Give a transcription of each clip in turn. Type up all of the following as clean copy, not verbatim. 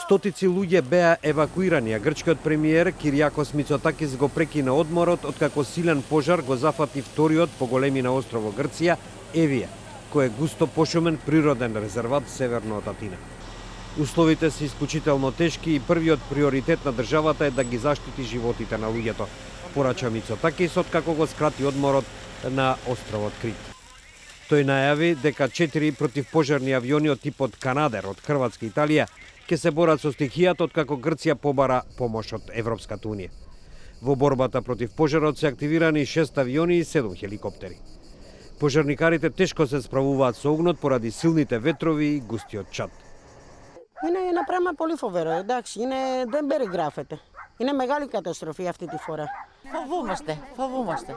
Стотици луѓе беа евакуирани, а грчкиот премиер Кириакос Мицотакис го прекина одморот откако силен пожар го зафати вториот по големина острво Грција, Евија, кој е густо пошумен природен резерват северно од Атина. Условите се исклучително тешки и првиот приоритет на државата е да ги заштити животите на луѓето, порача Мицотакис откако го скрати одморот на островот Крит. Тој најави дека 4 противпожарни авиони од типот Канадер од Хрватска и Италија ќе се борат со стихијата откако Грција побара помош од Европската унија. Во борбата против пожарот се активирани 6 авиони и 7 хеликоптери. Пожарникарите тешко се справуваат со огнот поради силните ветрови и густиот чад. Είναι ένα πράγμα πολύ φοβερό, εντάξει, δεν περιγράφεται. Είναι μεγάλη καταστροφή αυτή τη φορά. Φοβούμαστε.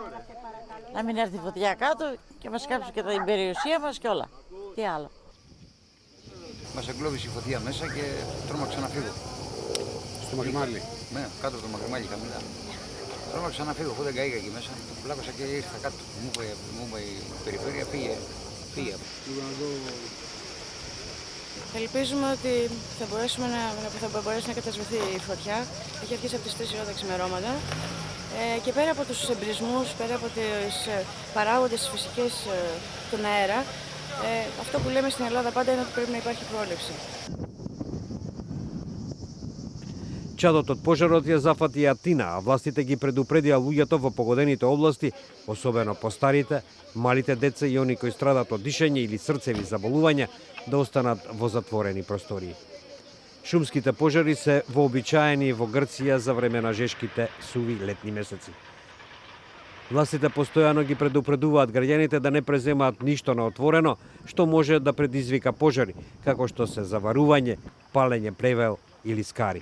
Να μην έρθει φωτιά κάτω και μας κάψει και την περιουσία μας και όλα. Τι άλλο. Μας εγκλώβησε η φωτιά μέσα και τρόμαξα να φύγω. Στο Μαγριμάλι. Ναι, κάτω από το Μαγριμάλι χαμηλά. Τρόμαξα να φύγω, αφού δεν καήκα εκεί μέσα. Το πλάκωσα και ήρθα κάτω. Μου είπε η περιφέρεια, φύγε. Ελπίζουμε ότι θα μπορέσει να κατασβηθεί η φωτιά. Έχει αρχίσει από τις 3 ώρα τα ξημερώματα. Και πέρα από τους εμπρισμούς, πέρα από τις παράγοντες φυσικές στον αέρα, αυτό που λέμε στην Ελλάδα πάντα είναι ότι πρέπει να υπάρχει πρόληψη. Чадот од пожарот ја зафати Атина, а властите ги предупредија луѓето во погодените области, особено постарите, малите деца и они кои страдат од дишење или срцеви заболувања, да останат во затворени простории. Шумските пожари се вообичаени во Грција за време на жешките суви летни месеци. Властите постојано ги предупредуваат граѓаните да не преземаат ништо на отворено, што може да предизвика пожари, како што се заварување, палење плевел или скари.